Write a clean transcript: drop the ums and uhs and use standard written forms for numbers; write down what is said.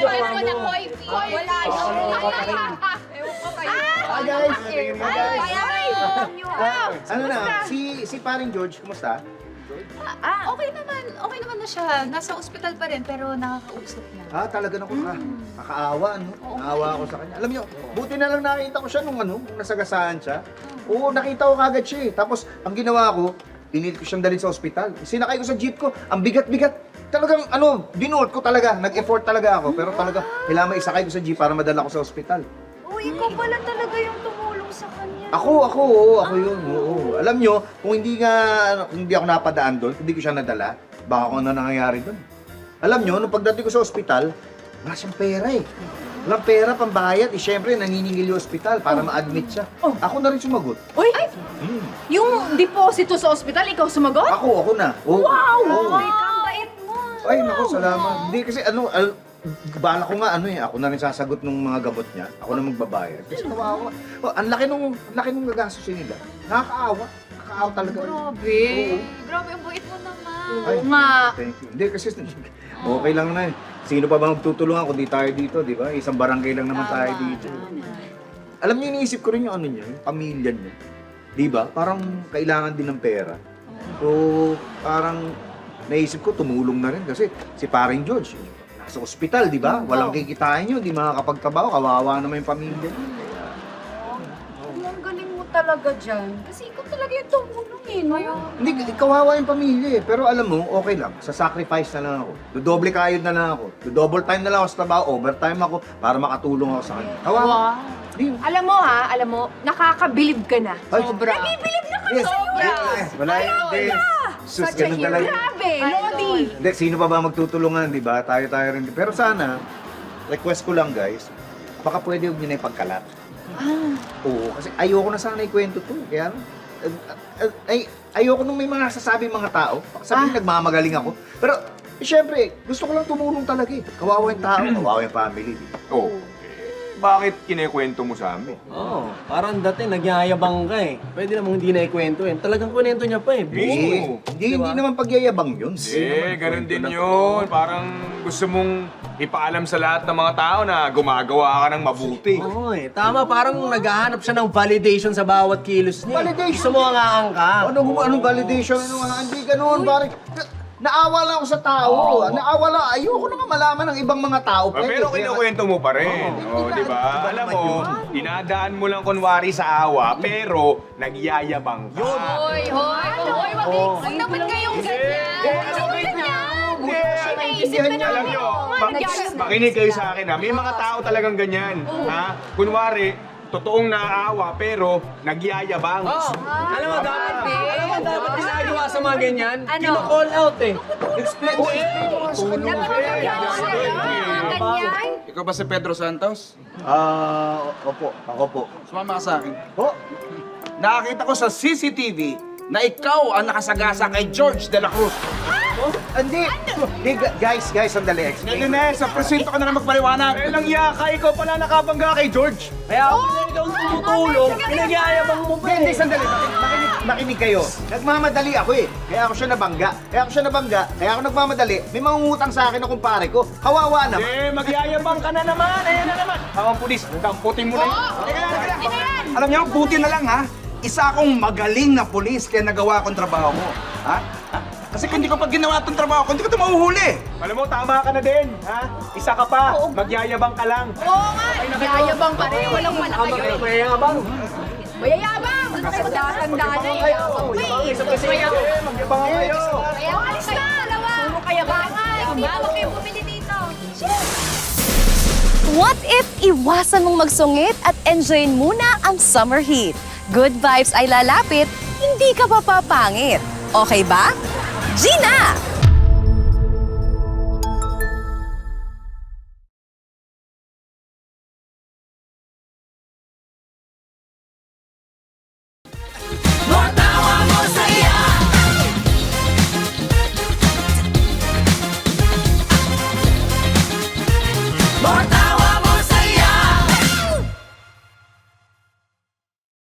Ewan ko na koi fee. Wala daw. Ewan ko kayo. Hi guys! Ano na, si paring George, kumusta? Okay naman na siya. Nasa ospital pa rin, pero nakakausap na. Talaga na kakaawa, no? Naawa ako sa kanya. Alam niyo, buti na lang nakita ko siya nung nasagasaan siya. Oo, nakita ko kagad siya eh. Tapos, ang ginawa ko, pinilit ko siyang dalhin sa ospital. Sinakay ko sa jeep ko, ang bigat-bigat. Talagang, binuot ko talaga. Nag-effort talaga ako. Pero talaga, kailangan maisakay ko sa jeep para madala ko sa ospital. Ikaw pala talaga yung tumulong sa kanya. Ako yun. Oo. Alam nyo, kung hindi ako napadaan doon, hindi ko siya nadala, baka kung ano nangyayari doon. Alam nyo, nung pagdating ko sa ospital, wala siyang pera eh. Walang pera, pambayad. Siyempre, naniningil yung ospital para ma-admit siya. Ako na rin sumagot. Uy! Yung deposito sa ospital, ikaw sumagot? Ako na. Oo. Wow! Oo. Ang bait mo! Ay, naku, salamat. Hindi kasi bala ko nga ako na rin sasagot ng mga gamot niya. Ako na magbabayad. Kasi kawawa. Ang laki nung gagastusin nila. Nakakaawa. Nakakaawa talaga. Grabe. Oo. Grabe, ang bait mo naman. Ay, Nga. thank you. Hindi kasi okay lang na eh. Sino pa ba magtutulungan kung di tayo dito, di ba? Isang barangay lang naman tayo dito. Alam niyo, iniisip ko rin yung niya, yung pamilya niya. Di ba? Parang kailangan din ng pera. So, parang naisip ko, tumulong na rin kasi si paring George, nasa ospital, di ba? Walang kikitain yun, di makakapagtrabaho, kawawa naman yung pamilya. Ang galing mo talaga dyan. Kasi ikaw talaga yung tumulong eh, no? Hindi, kawawa yung pamilya eh. Pero alam mo, okay lang. Sa sacrifice na lang ako. Dodoble kayod na lang ako. Double time na lang ako sa trabaho. Overtime ako para makatulong ako sa kanya. Kawawa. Di, Alam mo, nakakabilib ka na. Ay, Sobra. Nabibilib na kami yes. sa'yo. Wala yun, hindi. Sus, ganun talaga. Grabe, Lodi. Hindi, sino pa ba magtutulungan, di ba? Tayo rin. Pero sana, request ko lang guys, baka pwede huwag nyo na ipagkalat. Oo, kasi ayoko na sana ikwento to. Kaya, ayoko nung may mga sasabi mga tao. Sabihin nagmamagaling ako. Pero, syempre, gusto ko lang tumulong talaga eh. Kawawa yung tao, kawawa yung family. Oh. Bakit kinekwento mo sa amin? Oo, parang dati nagyayabang ka eh. Pwede namang hindi na ikwento eh. Talagang kwento niya pa eh. Mismo. Hindi naman pagyayabang yun. Ganun din yun. Parang gusto mong ipaalam sa lahat ng mga tao na gumagawa ka ng mabuti. Oo eh, tama. Parang naghahanap siya ng validation sa bawat kilos niya. Validation? Gusto mo ang aangka. Anong validation? Hindi ganun, pare. Naawa lang ako sa tao. Naawa lang. Ayoko na nga malaman ng ibang mga tao. Pero kinukwento mo pa rin. Di ba? Alam mo, dinadaan mo lang kunwari sa awa, pero nagyayabang ka. Hoy, wag naman kayong ganyan. Alam nyo, makinig kayo sa akin ha. May mga tao talagang ganyan. Ha? Kunwari, totoong naaawa, pero nagyayabang. Alam mo, dapat ginagawa sa mga ganyan. Ano? Kino-call out eh. Explain mo Ganyan. Ikaw ba si Pedro Santos? Opo. Ako po. Sumama ka sa akin. Po? Nakakita ko sa CCTV na ikaw ang nakasagasa kay George de la Cruz. Hindi. Guys, sandali. Explain. Sa presinto ka na lang magpaliwanag. Lang yaka, ikaw pala nakabangga kay George. Kaya ako ikaw tumutulong, pinagyayabang mo pa Hindi, eh. sandali. Makinig kayo. Nagmamadali ako eh. Kaya ako siya nabangga. Kaya ako nagmamadali. May mangungutang sa akin na kumpare ko. Kawawa naman. Magyayabang ka na naman. Ayan na naman. Mga pulis, damputin mo na yun. Alam niyo, buti na lang ha. Isa akong magaling na pulis kaya nagawa akong trabaho mo. Ha? Kasi kung hindi ko pa ginawa itong trabaho ko, hindi ko ito mahuhuli. Alam mo, tama ka na din. Ha? Isa ka pa. Magyayabang ka lang. Oo nga, nagyayabang pa rin. Walang wala kayo. Mayayabang. Mayayabang! Tanda na eh. Magyabang kayo. Kaya alis na, dalawa. Puro kayabangan. Hindi mo kayo bumili dito. What if iwasan mong magsungit at enjoyin muna ang summer heat? Good vibes ay lalapit, hindi ka papapangit. Okay ba? Gina!